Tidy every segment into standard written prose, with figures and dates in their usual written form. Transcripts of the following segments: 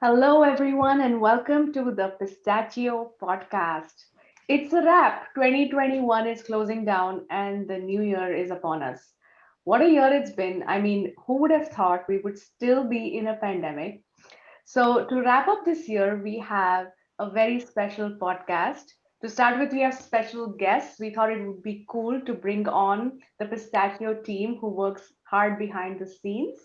Hello, everyone, and welcome to the Pistachio Podcast. It's a wrap. 2021 is closing down, and the new year is upon us. What a year it's been. I mean, who would have thought we would still be in a pandemic? So, to wrap up this year, we have a very special podcast. To start with, we have special guests. We thought it would be cool to bring on the Pistachio team who works hard behind the scenes.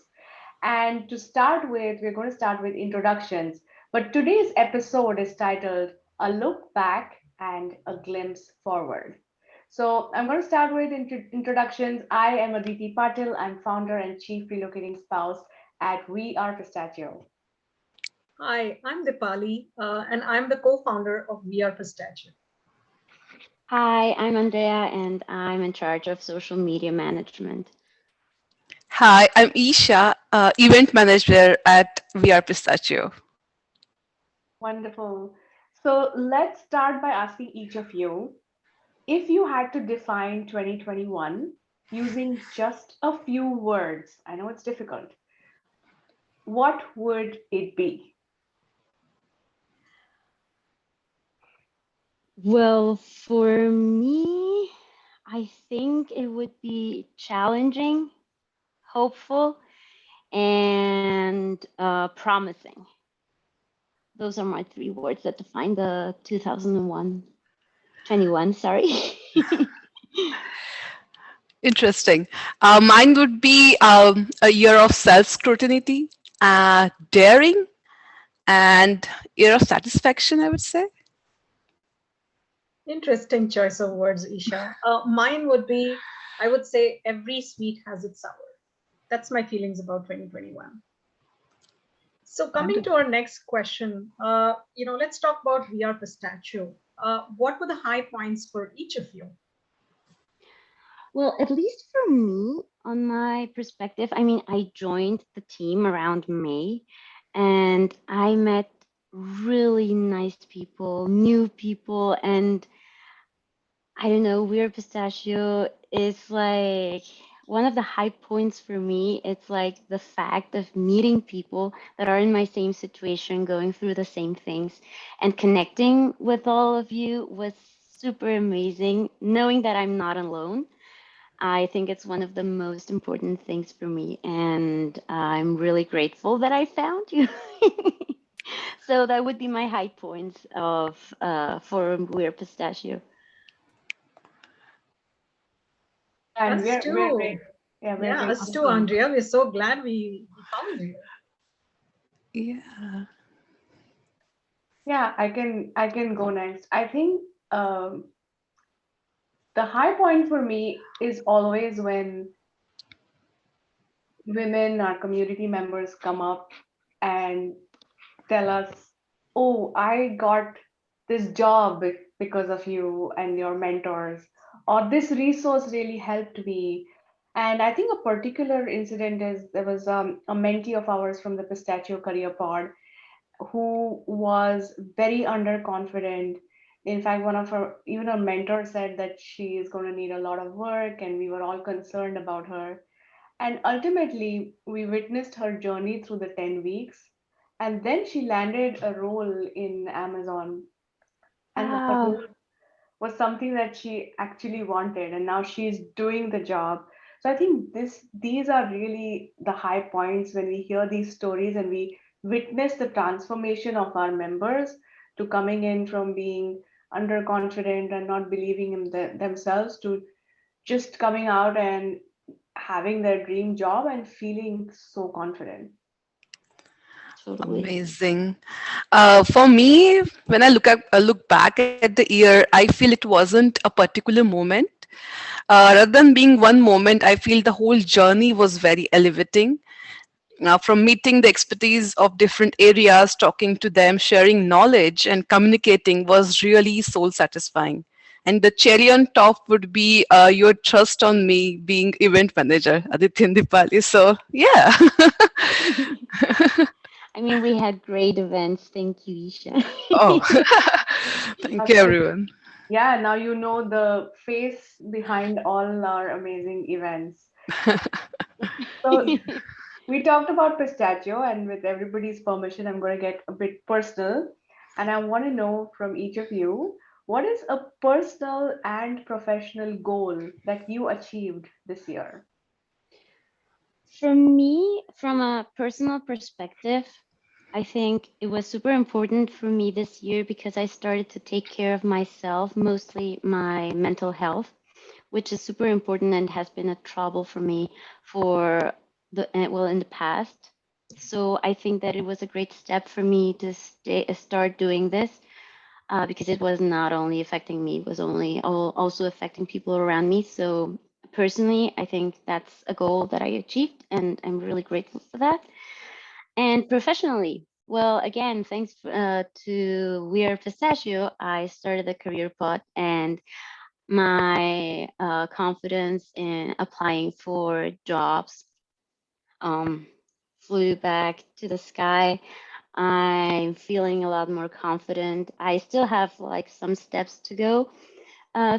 And to start with, we're going to start with introductions. But today's episode is titled A Look Back and a Glimpse Forward. So I'm going to start with introductions. I am Aditi Patil. I'm founder and chief relocating spouse at We Are Pistachio. Hi, I'm Dipali, and I'm the co-founder of We Are Pistachio. Hi, I'm Andrea and I'm in charge of social media management. Hi, I'm Isha, event manager at VR Pistachio. Wonderful. So let's start by asking each of you if you had to define 2021 using just a few words. I know it's difficult. What would it be? Well, for me, I think it would be challenging, hopeful, and promising. Those are my three words that define the 2001, 21, sorry. Interesting. Mine would be a year of self-scrutiny, daring, and year of satisfaction, I would say. Interesting choice of words, Isha. Mine would be, I would say, every sweet has its sour. That's my feelings about 2021. So coming to our next question, let's talk about We Are Pistachio. What were the high points for each of you? Well, at least for me, on my perspective, I mean, I joined the team around May and I met really nice people, new people, and I don't know, Weird Pistachio is like one of the high points for me. It's like the fact of meeting people that are in my same situation, going through the same things, and connecting with all of you was super amazing. Knowing that I'm not alone, I think it's one of the most important things for me, and I'm really grateful that I found you. So that would be my high points of for Weird Pistachio. And Us we're too. great. Yeah, we're Yeah, great us to too, see. Andrea. We're so glad we found you. Yeah. Yeah, I can go next. I think um, the high point for me is always when women, our community members, come up and tell us, "Oh, I got this job because of you and your mentors," or "This resource really helped me." And I think a particular incident is there was a mentee of ours from the Pistachio Career Pod who was very underconfident. In fact, one of her, even her mentor said that she is going to need a lot of work, and we were all concerned about her. And ultimately, we witnessed her journey through the 10 weeks. And then she landed a role in Amazon. And the Wow. role was something that she actually wanted. And now she's doing the job. So I think these are really the high points when we hear these stories and we witness the transformation of our members to coming in from being underconfident and not believing in themselves to just coming out and having their dream job and feeling so confident. Totally. Amazing. For me, when I look back at the year, I feel it wasn't a particular moment. Rather than being one moment, I feel the whole journey was very elevating. From meeting the expertise of different areas, talking to them, sharing knowledge, and communicating was really soul satisfying. And the cherry on top would be your trust on me being event manager, Aditya Dipali. So, yeah. I mean, we had great events. Thank you, Isha. Oh, thank you, Okay. everyone. Yeah, now you know the face behind all our amazing events. So We talked about pistachio, and with everybody's permission, I'm going to get a bit personal. And I want to know from each of you, what is a personal and professional goal that you achieved this year? For me, from a personal perspective, I think it was super important for me this year because I started to take care of myself, mostly my mental health, which is super important and has been a trouble for me for well, in the past. So I think that it was a great step for me to start doing this because it was not only affecting me, it was also affecting people around me. So personally, I think that's a goal that I achieved, and I'm really grateful for that. And professionally, well, again, thanks to We Are Pistachio, I started a career pod, and my confidence in applying for jobs um, flew back to the sky. I'm feeling a lot more confident. I still have like some steps to go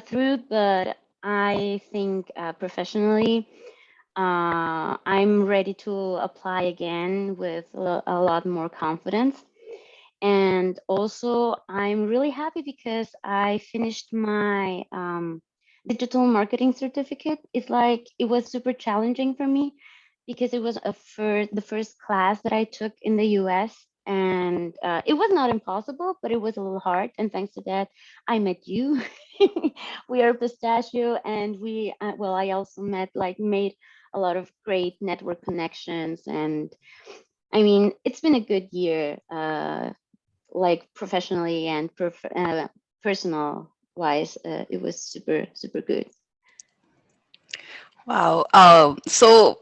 through, but I think professionally, I'm ready to apply again with a lot more confidence. And also, I'm really happy because I finished my digital marketing certificate. It's like it was super challenging for me because it was the first class that I took in the US. And it was not impossible, but it was a little hard. And thanks to that, I met you. We are Pistachio, and well, I also made a lot of great network connections. And I mean, it's been a good year. Like professionally and personal wise, it was super good. Wow. So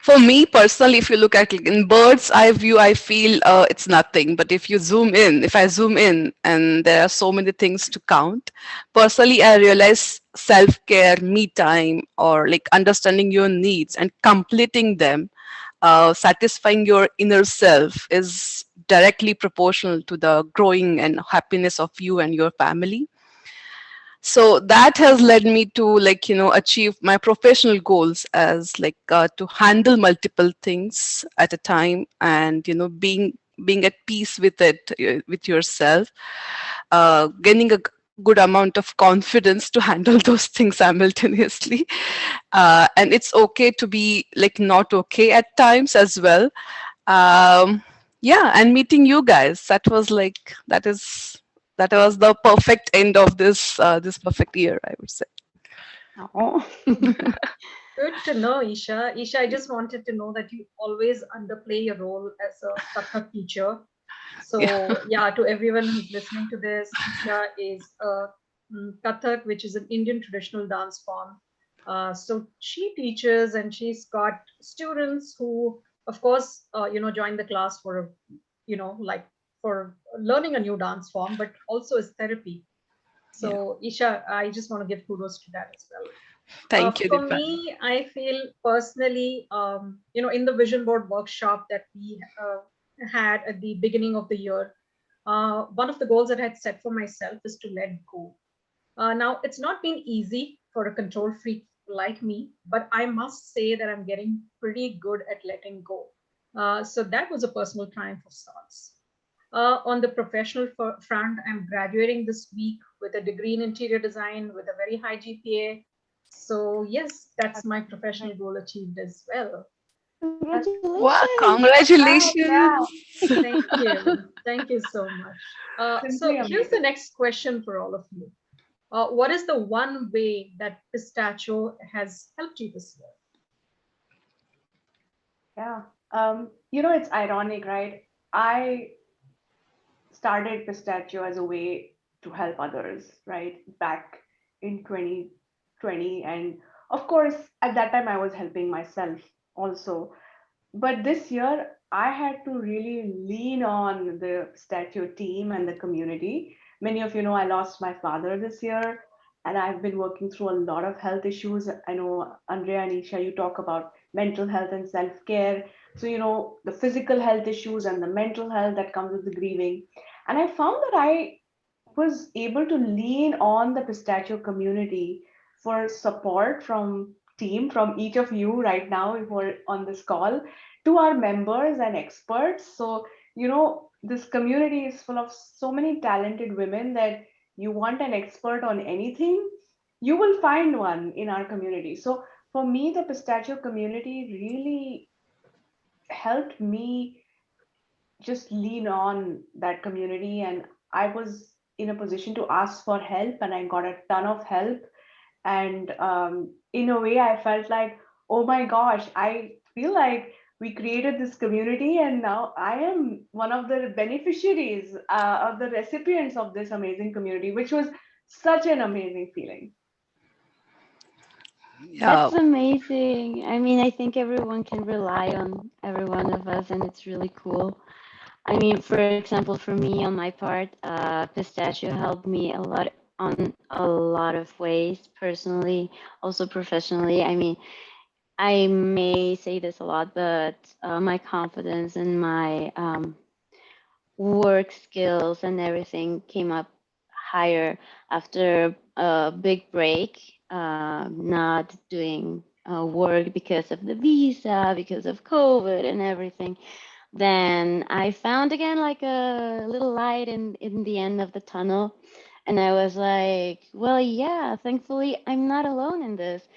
for me personally, if you look at like, in bird's eye view, I feel it's nothing. But if I zoom in, and there are so many things to count, personally, I realize self care, me time, or like understanding your needs and completing them, satisfying your inner self is directly proportional to the growing and happiness of you and your family. So that has led me to achieve my professional goals as to handle multiple things at a time, and being at peace with it, with yourself, gaining a good amount of confidence to handle those things simultaneously. And it's okay to be like not okay at times as well. Yeah, and meeting you guys, that was the perfect end of this perfect year, I would say. Oh. Good to know, Isha. Isha, I just wanted to know that you always underplay your role as a Kathak teacher. Yeah. So, yeah, to everyone who's listening to this, Isha is a Kathak, which is an Indian traditional dance form. So she teaches, and she's got students who, of course, join the class for, like for learning a new dance form, but also as therapy. Yeah. So, Isha, I just want to give kudos to that as well. Thank you, For Deepali. me, I feel personally, in the vision board workshop that we had at the beginning of the year, one of the goals that I had set for myself is to let go. Now, it's not been easy for a control freak like me, but I must say that I'm getting pretty good at letting go. So that was a personal triumph of sorts. On the professional front, I'm graduating this week with a degree in interior design with a very high GPA. So, yes, that's my professional goal achieved as well. That's Wow, Congratulations. wow, yeah, congratulations. Thank you. Thank you so much. So, simply here's the amazing. next question for all of you. What is the one way that Pistachio has helped you this year? Yeah. It's ironic, right? I started Pistachio as a way to help others, right? Back in 2020. And of course, at that time, I was helping myself also. But this year, I had to really lean on the Pistachio team and the community. Many of you know I lost my father this year, and I've been working through a lot of health issues. I know, Andrea and Isha, you talk about mental health and self care. So, the physical health issues and the mental health that comes with the grieving. And I found that I was able to lean on the Pistachio community for support from team, from each of you right now who are on this call, to our members and experts. So, this community is full of so many talented women that you want an expert on anything, you will find one in our community. So, for me, the pistachio community really helped me just lean on that community. And I was in a position to ask for help, and I got a ton of help. And in a way, I felt like, oh my gosh, I feel like we created this community, and now I am one of the beneficiaries, of the recipients of this amazing community, which was such an amazing feeling. Yeah. That's amazing. I mean, I think everyone can rely on every one of us, and it's really cool. I mean, for example, for me on my part, Pistachio helped me a lot on a lot of ways, personally, also professionally. I mean, I may say this a lot, but my confidence and my work skills and everything came up higher after a big break, not doing work because of the visa, because of COVID and everything. Then I found again like a little light in the end of the tunnel. And I was like, well, yeah, thankfully I'm not alone in this.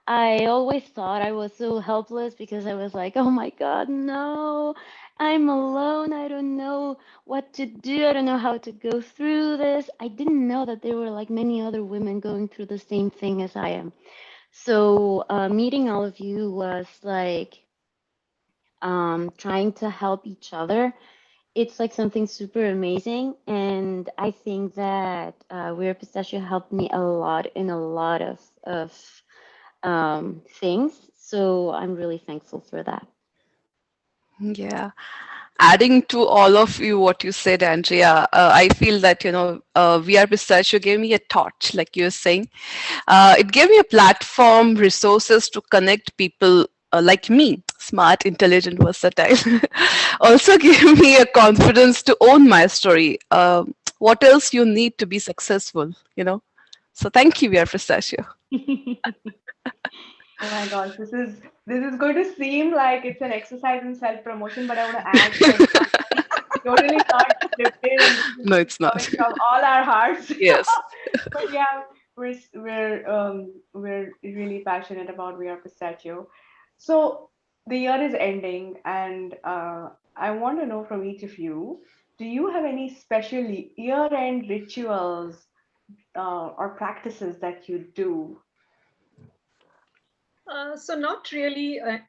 I always thought I was so helpless because I was like, oh my God, no, I'm alone. I don't know what to do. I don't know how to go through this. I didn't know that there were like many other women going through the same thing as I am. So meeting all of you was like trying to help each other. It's like something super amazing. And I think that Weird Pistachio helped me a lot in a lot of things. So I'm really thankful for that. Yeah. Adding to all of you what you said, Andrea, I feel that VR Pistachio gave me a torch, like you were saying. It gave me a platform, resources to connect people like me, smart, intelligent, versatile. Also gave me a confidence to own my story. What else you need to be successful, So thank you, VR Pistachio. Oh my gosh, this is going to seem like it's an exercise in self-promotion, but I want to add some context. Totally not scripted, and this is No, it's coming not. from all our hearts. Yes. But yeah, we're really passionate about We Are Pistachio. So the year is ending, and I want to know from each of you, do you have any special year-end rituals or practices that you do? So not really, a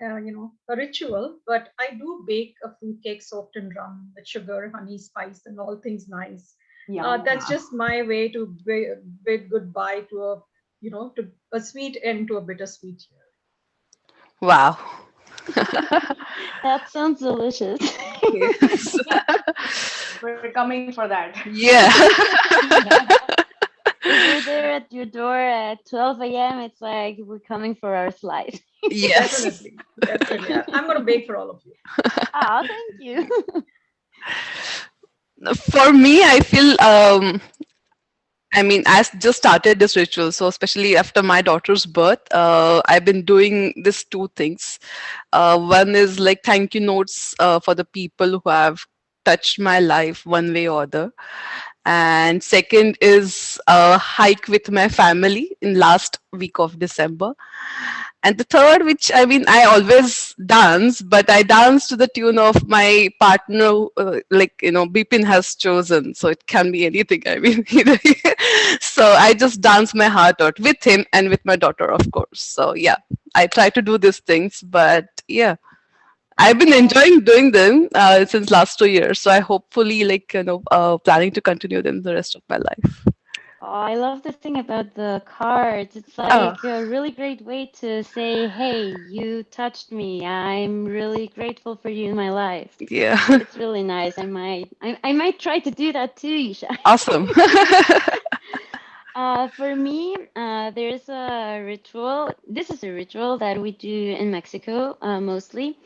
ritual, but I do bake a fruit cake soaked in rum with sugar, honey, spice, and all things nice. Yum. That's just my way to bid goodbye to to a sweet end to a bittersweet year. Wow. That sounds delicious. Yes. We're coming for that. Yeah. If we're there at your door at 12 a.m., it's like we're coming for our slice. Yes. Definitely, definitely. I'm going to bake for all of you. Oh, thank you. For me, I feel just started this ritual. So, especially after my daughter's birth, I've been doing these two things. One is like thank you notes for the people who have touched my life one way or other. And second is a hike with my family in last week of December. And the third, which I always dance, but I dance to the tune of my partner, Bipin has chosen. So it can be anything. So I just dance my heart out with him and with my daughter, of course. So yeah, I try to do these things, but yeah, I've been Oh, enjoying doing them since last 2 years. So I hopefully planning to continue them the rest of my life. Oh, I love the thing about the cards. It's Oh, like a really great way to say, hey, you touched me. I'm really grateful for you in my life. yeah. It's really nice. I might try to do that too, Isha. Awesome. For me, there's a ritual. This is a ritual that we do in Mexico mostly.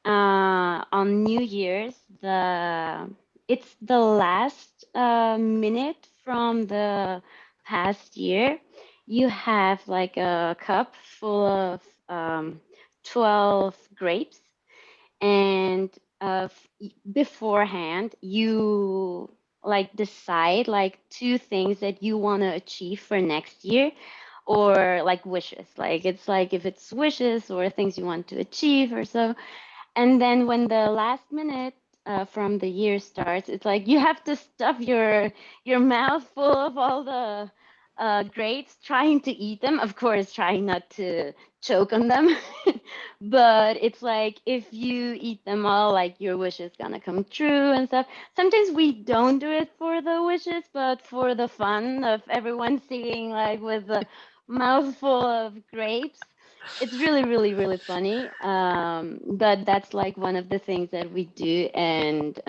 On New Year's, it's the last minute from the past year. You have like a cup full of 12 grapes, and beforehand you like decide like two things that you want to achieve for next year, or like wishes, like it's like if it's wishes or things you want to achieve or so. And then when the last minute from the year starts, it's like you have to stuff your mouth full of all the grapes, trying to eat them. Of course, trying not to choke on them. But it's like if you eat them all, like your wish is gonna come true and stuff. Sometimes we don't do it for the wishes, but for the fun of everyone seeing like with a mouthful of grapes. It's really, really, really funny. But that's like one of the things that we do, and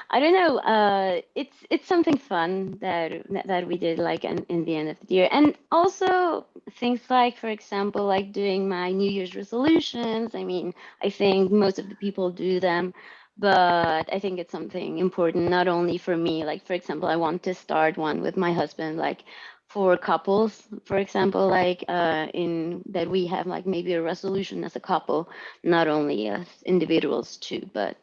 I don't know. It's something fun that we did like in the end of the year, and also things like, for example, like doing my New Year's resolutions. I mean, I think most of the people do them, but I think it's something important not only for me. Like, for example, I want to start one with my husband, like for couples, for example, like in that we have like maybe a resolution as a couple, not only as individuals too, but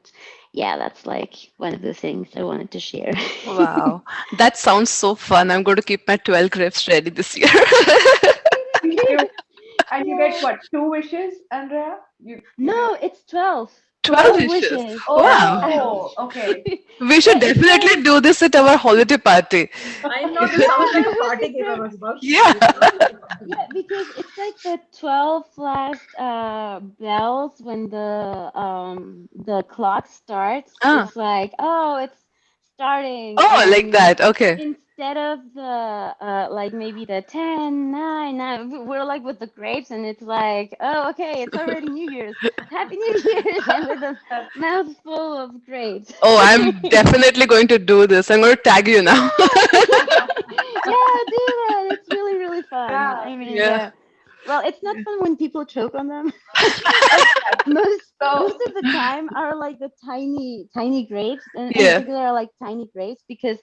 yeah, that's like one of the things I wanted to share. Wow, that sounds so fun. I'm going to keep my 12 grapes ready this year. And you and you get Yeah. what, two wishes, Andrea? You do No, it's 12. 12 12 12? wishes. wishes. Wow. Oh, okay. We should Yeah, it's like, definitely do this at our holiday party. I know this yeah, sounds like that a would party be game. I great. was about to say Yeah. it sounds like a party Yeah, game. because it's like the 12 last bells when the clock starts. Ah. It's like, oh, it's starting, Oh, like and that. Okay. instead of the like maybe the 10, 9, 9, we're like with the grapes, and it's like, oh, okay, it's already New Year's. Happy New Year's, and with a mouthful of grapes. Oh, I'm definitely going to do this. I'm going to tag you now. Yeah, do that. It's really, really fun. Yeah. I mean, Yeah. yeah. Well, it's not fun when people choke on them. Exactly. Most So of the time are like the tiny, tiny grapes, and in Yeah. particular are like tiny grapes because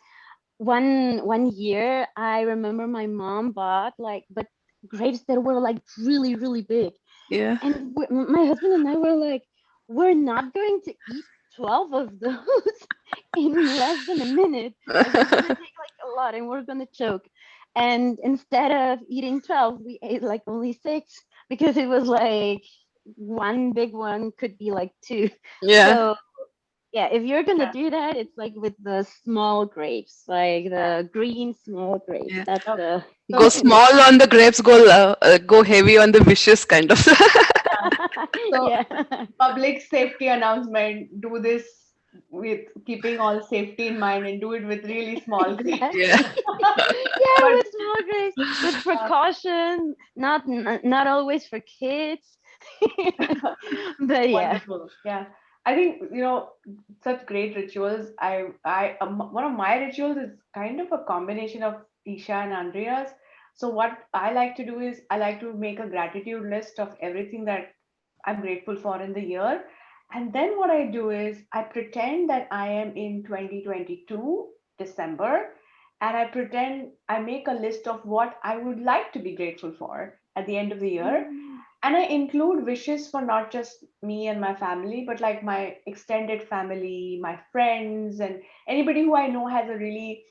one year I remember my mom bought like but grapes that were like really, really big, Yeah. and my husband and I were like, we're not going to eat 12 of those in less than a minute. Like, it's going to take like a lot and we're going to choke. And instead of eating 12, we ate like only six because it was like one big one could be like two. Yeah. So, yeah, if you're going to yeah. do that, it's like with the small grapes, like the green small grapes. Yeah. That's Okay. the. Go So small on the grapes, go heavy on the wishes kind of. yeah. So Yeah. public safety announcement, do this with keeping all safety in mind and do it with really small grapes. Yeah. Exactly. Yeah, But with small grades, with precaution, not always for kids. But yeah. wonderful. Yeah. I think, such great rituals. One of my rituals is kind of a combination of Isha and Andrea's. So what I like to do is I like to make a gratitude list of everything that I'm grateful for in the year. And then what I do is I pretend that I am in 2022 December, and I pretend I make a list of what I would like to be grateful for at the end of the year, Mm. and I include wishes for not just me and my family, but like my extended family, my friends, and anybody who I know has a really,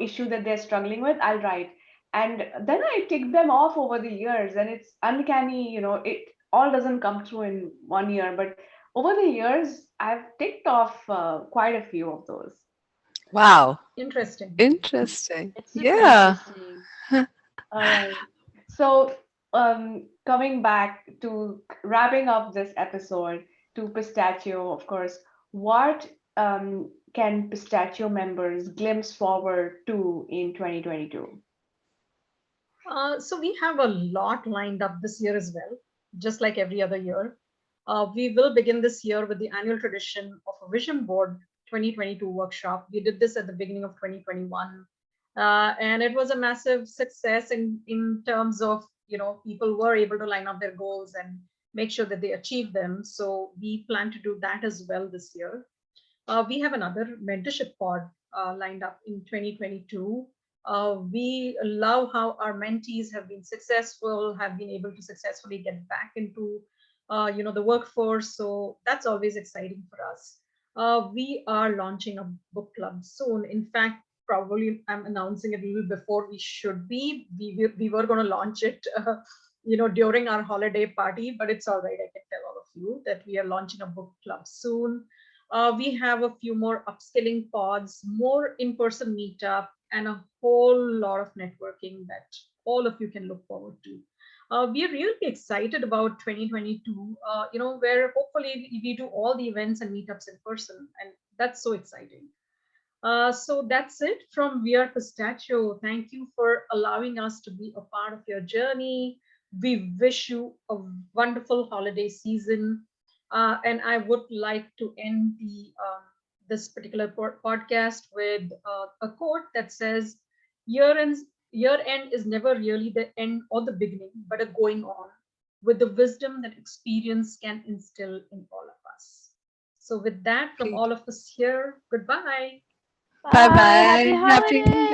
issue that they're struggling with. I'll write, and then I tick them off over the years, and it's uncanny. It all doesn't come through in one year, but over the years I've ticked off quite a few of those. Wow. Interesting. Interesting. It's super Yeah. interesting. All right. So, coming back to wrapping up this episode to Pistachio, of course, what can Pistachio members glimpse forward to in 2022? So we have a lot lined up this year as well, just like every other year. We will begin this year with the annual tradition of a vision board 2022 workshop. We did this at the beginning of 2021, and it was a massive success in terms of people were able to line up their goals and make sure that they achieve them. So we plan to do that as well this year. We have another mentorship pod lined up in 2022. We love how our mentees have been successful, have been able to successfully get back into, the workforce. So that's always exciting for us. We are launching a book club soon. In fact, probably I'm announcing it a little before we should be. We were going to launch it, during our holiday party, but it's all right. I can tell all of you that we are launching a book club soon. We have a few more upskilling pods, more in-person meetup, and a whole lot of networking that all of you can look forward to. We are really excited about 2022, where hopefully we do all the events and meetups in person, and that's so exciting. So that's it from We Are Pistachio. Thank you for allowing us to be a part of your journey. We wish you a wonderful holiday season. And I would like to end this particular podcast with a quote that says, "Year end, year end is never really the end or the beginning, but a going on with the wisdom that experience can instill in all of us." So with that, from Great. all of us here, goodbye. Bye Bye. Happy bye. Happy holidays.